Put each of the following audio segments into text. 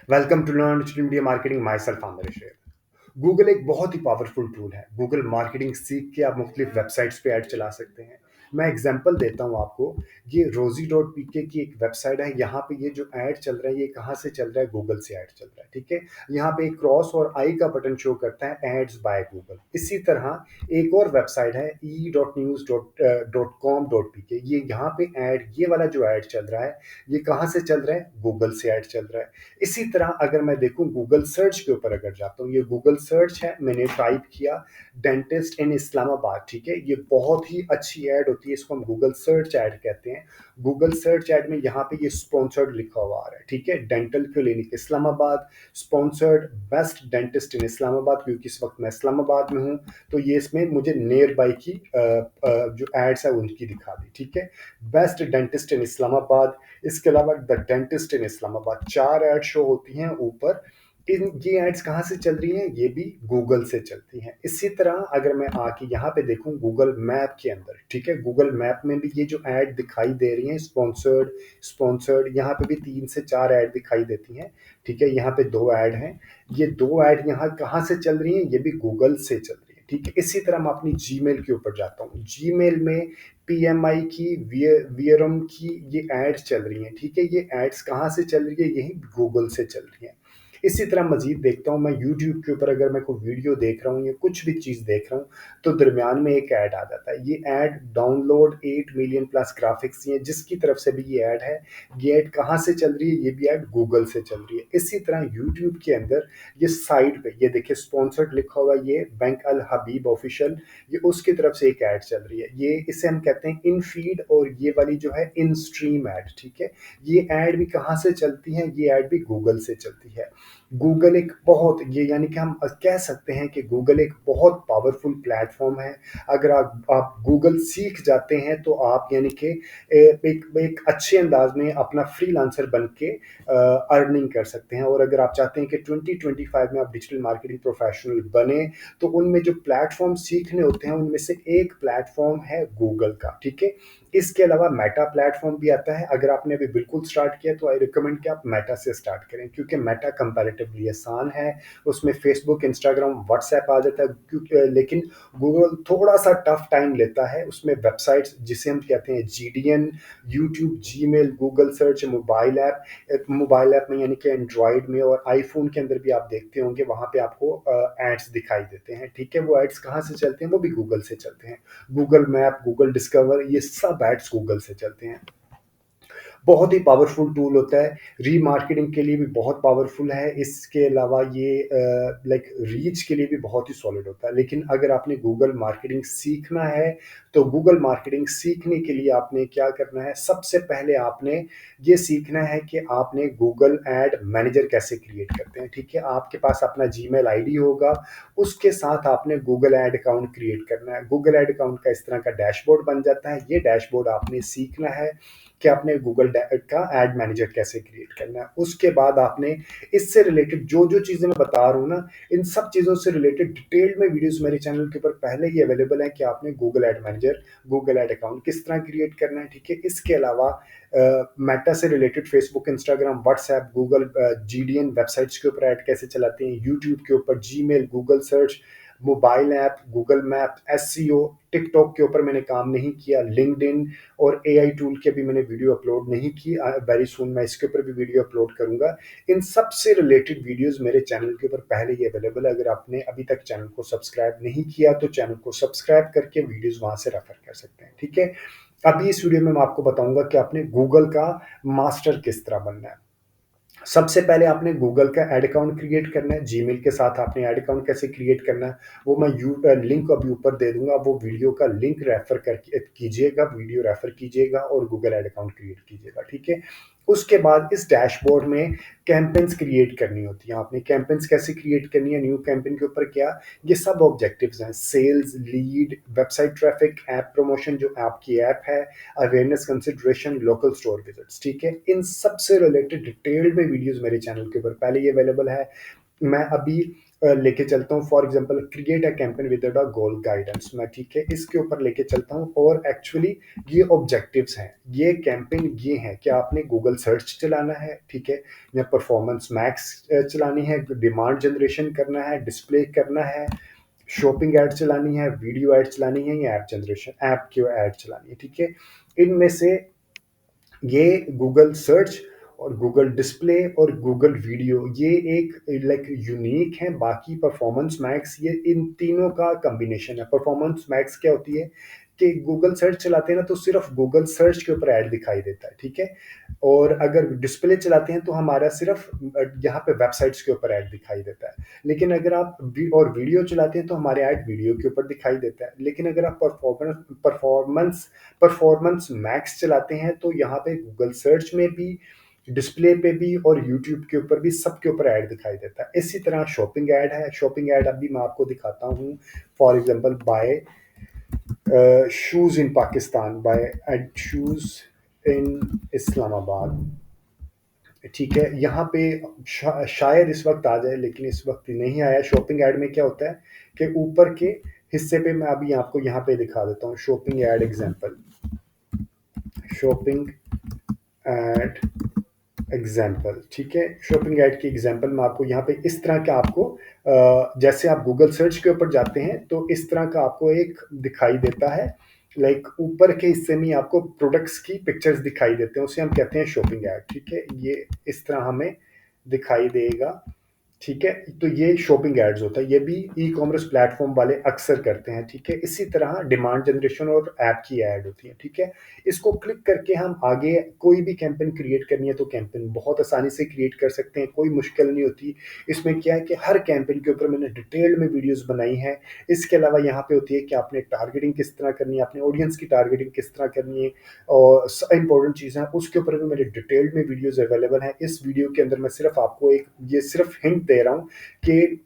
Welcome to learn digital media marketing. Myself Aamir Shaikh. Google एक बहुत ही पावरफुल टूल है। गूगल मार्केटिंग सीख के आप मुख्तलिफ वेबसाइट्स पे ऐड चला सकते हैं। मैं एग्जांपल देता हूँ आपको। ये रोजी डॉट पी के की एक वेबसाइट है। यहाँ पे ये जो ऐड चल रहा है ये कहाँ से चल रहा है? गूगल से ऐड चल रहा है। ठीक है, यहाँ पे एक क्रॉस और आई का बटन शो करता है, एड्स बाय गूगल। इसी तरह एक और वेबसाइट है e.news.com.pk। ये यहाँ पे ऐड, ये वाला जो ऐड चल रहा है ये कहाँ से चल रहा है? गूगल से ऐड चल रहा है। इसी तरह अगर मैं देखूं गूगल सर्च के ऊपर अगर जाता हूं, ये गूगल सर्च है, मैंने टाइप किया डेंटिस्ट इन इस्लामाबाद। ठीक है, ये बहुत ही अच्छी ऐड होती है, इसको हम गूगल सर्च ऐड कहते हैं। गूगल सर्च ऐड में यहाँ पे ये स्पॉन्सर्ड लिखा हुआ आ रहा है। ठीक है, dental clinic Islamabad sponsored best dentist in Islamabad, क्योंकि इस वक्त मैं इस्लामाबाद में हूँ तो ये इसमें मुझे नियर बाई की जो एड्स है उनकी दिखा दी। ठीक है, बेस्ट डेंटिस्ट इन इस्लामाबाद, इसके अलावा the dentist in Islamabad, 4 add show होती हैं ऊपर। इन ये एड्स कहाँ से चल रही हैं? ये भी गूगल से चलती हैं। इसी तरह अगर मैं आके यहाँ पे देखूँ गूगल मैप के अंदर, ठीक है, गूगल मैप में भी ये जो ऐड दिखाई दे रही हैं स्पॉन्सर्ड स्पॉन्सर्ड, यहाँ पे भी 3 से 4 ऐड दिखाई देती हैं। ठीक है, यहाँ पे 2 ऐड हैं। ये 2 ऐड यहाँ कहाँ से चल रही हैं? ये भी गूगल से चल रही है। ठीक है, इसी तरह मैं अपनी जीमेल के ऊपर जाता हूँ। जीमेल में पीएमआई की, वियरम की ये एड्स चल रही हैं। ठीक है, ये एड्स कहाँ से चल रही है? यही गूगल से चल रही हैं। इसी तरह मजीद देखता हूँ मैं यूट्यूब के ऊपर, अगर मैं कोई वीडियो देख रहा हूँ या कुछ भी चीज़ देख रहा हूँ तो दरमियान में एक ऐड आ जाता है। ये add download 8 million plus graphics, ये जिसकी तरफ से भी ये ऐड है, ये ऐड कहाँ से चल रही है? ये भी ऐड गूगल से चल रही है। इसी तरह यूट्यूब के अंदर ये साइड पे ये देखिए स्पॉन्सर्ड लिखा हुआ, ये बैंक अल हबीब ऑफिशियल, ये उसकी तरफ से एक ऐड चल रही है। ये इसे हम कहते हैं इन फीड, और ये वाली जो है इन स्ट्रीम ऐड। ठीक है, ये ऐड भी कहाँ से चलती हैं? ये ऐड भी गूगल से चलती है। गूगल एक बहुत, ये यानी कि हम कह सकते हैं कि गूगल एक बहुत पावरफुल प्लेटफॉर्म है। अगर आप गूगल सीख जाते हैं तो आप यानी कि एक अच्छे अंदाज में अपना फ्रीलांसर बन के अर्निंग कर सकते हैं। और अगर आप चाहते हैं कि 2025 में आप डिजिटल मार्केटिंग प्रोफेशनल बने तो उनमें जो प्लेटफॉर्म सीखने होते हैं उनमें से एक प्लेटफॉर्म है गूगल का। ठीक है, इसके अलावा मेटा प्लेटफॉर्म भी आता है। अगर आपने अभी बिल्कुल स्टार्ट किया तो आई रिकमेंड कि आप मेटा से स्टार्ट करें, क्योंकि मेटा कंपैरेटिवली आसान है। उसमें फेसबुक, इंस्टाग्राम, व्हाट्सएप आ जाता है, क्योंकि लेकिन गूगल थोड़ा सा टफ टाइम लेता है। उसमें वेबसाइट्स जिसे हम कहते हैं GDN, YouTube, Gmail, Google search, mobile app में यानी कि एंड्रॉयड में और आईफोन के अंदर भी आप देखते होंगे, वहाँ पे आपको एड्स दिखाई देते हैं। ठीक है, वो एड्स कहाँ से चलते हैं? वो भी गूगल से चलते हैं। गूगल मैप, गूगल डिस्कवर, ये सब एड्स गूगल से चलते हैं। बहुत ही पावरफुल टूल होता है। रीमार्केटिंग के लिए भी बहुत पावरफुल है। इसके अलावा ये लाइक रीच के लिए भी बहुत ही सॉलिड होता है। लेकिन अगर आपने गूगल मार्केटिंग सीखना है तो गूगल मार्केटिंग सीखने के लिए आपने क्या करना है? सबसे पहले आपने ये सीखना है कि आपने गूगल एड मैनेजर कैसे क्रिएट करते हैं। ठीक है, आपके पास अपना जीमेल आईडी होगा, उसके साथ आपने गूगल एड अकाउंट क्रिएट करना है। गूगल एड अकाउंट का इस तरह का डैशबोर्ड बन जाता है। ये डैशबोर्ड आपने सीखना है कि आपने गूगल का एड मैनेजर कैसे क्रिएट करना है। उसके बाद आपने इससे रिलेटेड जो जो चीज़ें मैं बता रहा हूँ ना, इन सब चीज़ों से रिलेटेड डिटेल्ड में वीडियोस मेरे चैनल के ऊपर पहले ही अवेलेबल है कि आपने Google ad manager, Google ad account किस तरह क्रिएट करना है। ठीक है, इसके अलावा मेटा से related Facebook, Instagram, WhatsApp, Google GDN websites के ऊपर ऐड कैसे चलाते हैं, यूट्यूब के ऊपर Gmail, Google search, mobile app, Google map, SEO, TikTok के ऊपर मैंने काम नहीं किया, लिंक्डइन और एआई टूल के भी मैंने वीडियो अपलोड नहीं की। वेरी सून मैं इसके ऊपर भी वीडियो अपलोड करूंगा। इन सब से रिलेटेड वीडियोस मेरे चैनल के ऊपर पहले ही अवेलेबल है। अगर आपने अभी तक चैनल को सब्सक्राइब नहीं किया तो चैनल को सब्सक्राइब करके वीडियोस वहां से रेफर कर सकते हैं। ठीक है, अभी इस वीडियो में मैं आपको बताऊंगा कि आपने गूगल का मास्टर किस तरह बनना है। सबसे पहले आपने गूगल का एड अकाउंट क्रिएट करना है। जीमेल के साथ आपने एड अकाउंट कैसे क्रिएट करना है वो मैं लिंक अभी ऊपर दे दूंगा। वो वीडियो का लिंक रेफर कर कीजिएगा, वीडियो रेफर कीजिएगा और गूगल एड अकाउंट क्रिएट कीजिएगा। ठीक है, उसके बाद इस डैशबोर्ड में कैंपेन्स क्रिएट करनी होती हैं। आपने कैंपेन्स कैसे क्रिएट करनी है? न्यू कैंपेन के ऊपर क्या, ये सब ऑब्जेक्टिव्स हैं: sales, lead, website traffic, app promotion जो आपकी ऐप है, awareness, consideration, local store visits. ठीक है, इन सब से रिलेटेड डिटेल्ड में वीडियोस मेरे चैनल के ऊपर पहले ही अवेलेबल है। मैं अभी लेके चलता हूँ for example create a campaign with a goal guidance मैं, ठीक है, इसके ऊपर लेके चलता हूँ और एक्चुअली ये ऑब्जेक्टिव्स हैं, ये कैंपेन ये हैं कि आपने गूगल सर्च चलाना है, ठीक है, या परफॉर्मेंस मैक्स चलानी है, डिमांड जनरेशन करना है, डिस्प्ले करना है, शॉपिंग ऐड चलानी है, वीडियो ऐड चलानी है, या ऐप जनरेशन ऐप की ऐड चलानी है, ठीक है। इनमें से ये गूगल सर्च और गूगल डिस्प्ले और गूगल वीडियो ये एक लाइक यूनिक है, बाकी परफॉर्मेंस मैक्स ये इन तीनों का कॉम्बिनेशन है। परफॉर्मेंस मैक्स क्या होती है कि गूगल सर्च चलाते हैं ना तो सिर्फ गूगल सर्च के ऊपर ऐड दिखाई देता है, ठीक है, और अगर डिस्प्ले चलाते हैं तो हमारा सिर्फ यहाँ पे वेबसाइट्स के ऊपर ऐड दिखाई देता है। लेकिन अगर आप और वीडियो चलाते हैं तो हमारे ऐड वीडियो के ऊपर दिखाई देता है। लेकिन अगर आप परफॉर्मेंस परफॉर्मेंस मैक्स चलाते हैं तो यहाँ पे गूगल सर्च में भी, डिस्प्ले पे भी और यूट्यूब के ऊपर भी, सबके ऊपर ऐड दिखाई देता है। इसी तरह शॉपिंग ऐड है, शॉपिंग ऐड अभी मैं आपको दिखाता हूँ। For example buy shoes in Pakistan, buy ad shoes in Islamabad, ठीक है, यहाँ पे शायद इस वक्त आ जाए लेकिन इस वक्त नहीं आया। शॉपिंग ऐड में क्या होता है कि ऊपर के हिस्से पे मैं अभी आपको यहाँ पे दिखा देता हूँ shopping add example, shopping add example, ठीक है, शॉपिंग ऐड की एग्जाम्पल मैं आपको यहाँ पे इस तरह का आपको जैसे आप गूगल सर्च के ऊपर जाते हैं तो इस तरह का आपको एक दिखाई देता है, लाइक ऊपर के हिस्से में आपको प्रोडक्ट्स की पिक्चर्स दिखाई देते हैं, उसे हम कहते हैं शॉपिंग ऐड, ठीक है, ये इस तरह हमें दिखाई देगा, ठीक है। तो ये शॉपिंग एड्स होता है, ये भी ई कॉमर्स प्लेटफॉर्म वाले अक्सर करते हैं, ठीक है। इसी तरह डिमांड जनरेशन और ऐप की ऐड होती है, ठीक है। इसको क्लिक करके हम आगे कोई भी कैंपेन क्रिएट करनी है तो कैंपेन बहुत आसानी से क्रिएट कर सकते हैं, कोई मुश्किल नहीं होती। इसमें क्या है कि हर कैंपेन के ऊपर मैंने डिटेल में वीडियोस बनाई हैं। इसके अलावा यहाँ पे होती है कि आपने टारगेटिंग किस तरह करनी है, अपने ऑडियंस की टारगेटिंग किस तरह करनी है, और इंपॉर्टेंट चीज़ें हैं उसके ऊपर भी मेरे डिटेल्ड में वीडियोस अवेलेबल हैं। इस वीडियो के अंदर मैं सिर्फ आपको एक ये सिर्फ हिंट दे रहा हूँ कि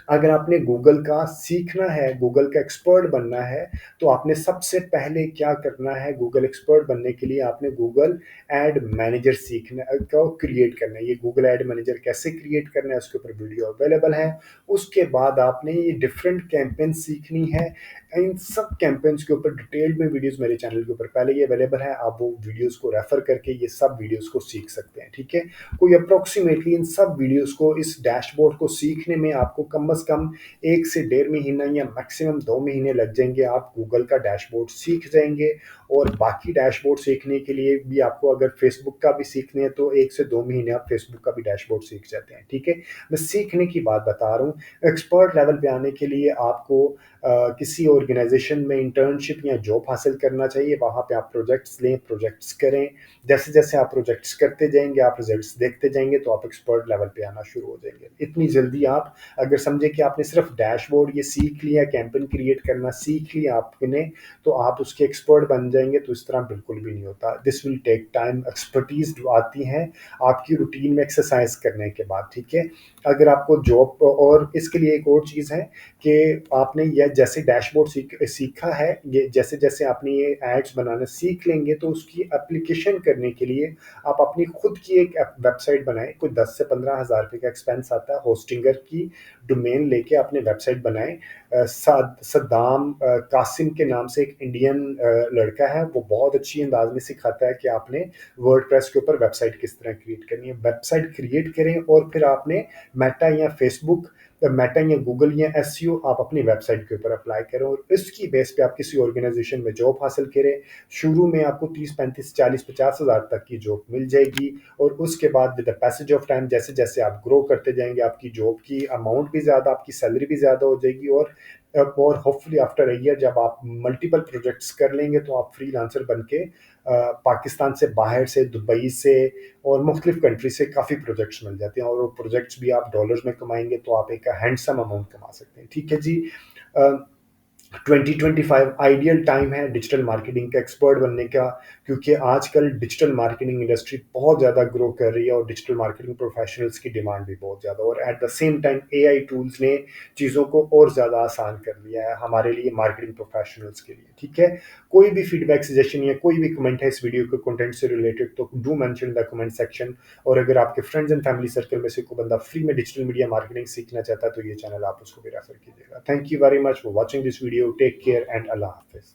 अगर आपने गूगल का सीखना है, गूगल का एक्सपर्ट बनना है, तो आपने सबसे पहले क्या करना है, गूगल एक्सपर्ट बनने के लिए आपने गूगल एड मैनेजर सीखना को क्रिएट करना है। ये गूगल एड मैनेजर कैसे क्रिएट करना है उसके ऊपर वीडियो अवेलेबल है। उसके बाद आपने ये डिफरेंट कैंपेन सीखनी है। इन सब कैंपेन्स के ऊपर डिटेल्ड में वीडियोस मेरे चैनल के ऊपर पहले ही अवेलेबल है, आप वो वीडियोस को रेफर करके ये सब वीडियोस को सीख सकते हैं, ठीक है। कोई अप्रोक्सीमेटली इन सब वीडियोस को, इस डैशबोर्ड को सीखने में आपको कम से कम 1 से डेढ़ महीना या मैक्सिमम 2 महीने लग जाएंगे। आप गूगल का डैशबोर्ड सीख जाएंगे। और बाकी डैशबोर्ड सीखने के लिए भी आपको अगर फेसबुक का भी सीखने है तो 1 से 2 महीने आप फेसबुक का भी डैशबोर्ड सीख जाते हैं, ठीक है। मैं सीखने की बात बता रहा हूँ। एक्सपर्ट लेवल पे आने के लिए आपको किसी ऑर्गेनाइजेशन में इंटर्नशिप या जॉब हासिल करना चाहिए, वहाँ पे आप प्रोजेक्ट्स लें, प्रोजेक्ट्स करें। जैसे जैसे आप प्रोजेक्ट्स करते जाएंगे, आप रिजल्ट्स देखते जाएंगे, तो आप एक्सपर्ट लेवल पे आना शुरू हो जाएंगे। इतनी जल्दी आप अगर समझे कि आपने सिर्फ डैशबोर्ड ये सीख लिया, कैंपेन क्रिएट करना सीख लिया आपने, तो आप उसके एक्सपर्ट बन जाएंगे, तो इस तरह बिल्कुल भी नहीं होता। This will take time. Expertise आती है आपकी रूटीन में एक्सरसाइज करने के बाद, ठीक है। अगर आपको जॉब, और इसके लिए एक और चीज़ है कि आपने यह जैसे डैशबोर्ड सीखा है, ये जैसे जैसे आपने ये एड्स बनाना सीख लेंगे तो उसकी एप्लीकेशन करने के लिए आप अपनी खुद की एक वेबसाइट बनाएं। कोई 10 से 15 हज़ार रुपये का एक्सपेंस आता है। होस्टिंगर की डोमेन लेके आपने वेबसाइट बनाएं। सद्दाम कासिम के नाम से एक इंडियन लड़का है, वो बहुत अच्छी अंदाज में सिखाता है कि आपने वर्डप्रेस के ऊपर वेबसाइट किस तरह क्रिएट करनी है। वेबसाइट क्रिएट करें और फिर आपने मेटा या फेसबुक, मेटा या गूगल या एसईओ आप अपनी वेबसाइट के ऊपर अप्लाई करें और इसकी बेस पे आप किसी ऑर्गेनाइजेशन में जॉब हासिल करें। शुरू में आपको 30, 35, 40, 50 हज़ार तक की जॉब मिल जाएगी और उसके बाद with the passage of time जैसे जैसे आप ग्रो करते जाएंगे, आपकी जॉब की अमाउंट भी ज़्यादा, आपकी सैलरी भी ज़्यादा हो जाएगी। और होपफुली आफ्टर अ ईयर जब आप मल्टीपल प्रोजेक्ट्स कर लेंगे तो आप फ्रीलांसर बन के पाकिस्तान से बाहर से, दुबई से और मुख्तलिफ कंट्री से काफ़ी प्रोजेक्ट्स मिल जाते हैं और वो प्रोजेक्ट्स भी आप डॉलर्स में कमाएंगे तो आप एक हैंडसम अमाउंट कमा सकते हैं, ठीक है जी। 2025 आइडियल टाइम है डिजिटल मार्केटिंग का एक्सपर्ट बनने का, क्योंकि आजकल डिजिटल मार्केटिंग इंडस्ट्री बहुत ज़्यादा ग्रो कर रही है और डिजिटल मार्केटिंग प्रोफेशनल्स की डिमांड भी बहुत ज़्यादा, और at the same time AI tools ने चीज़ों को और ज़्यादा आसान कर लिया है हमारे लिए मार्केटिंग प्रोफेशनल्स के लिए। ठीक है, कोई भी फीडबैक सजेशन या कोई भी कमेंट है इस वीडियो के कंटेंट से रिलेटेड तो do mention in the comment section. और अगर आपके फ्रेंड्स एंड फैमिली सर्कल में से कोई बंदा फ्री में डिजिटल मीडिया मार्केटिंग सीखना चाहता है तो ये चैनल आप उसको भी रेफर कीजिएगा। Thank you very much for watching this video, take care and अल्लाह हाफिज।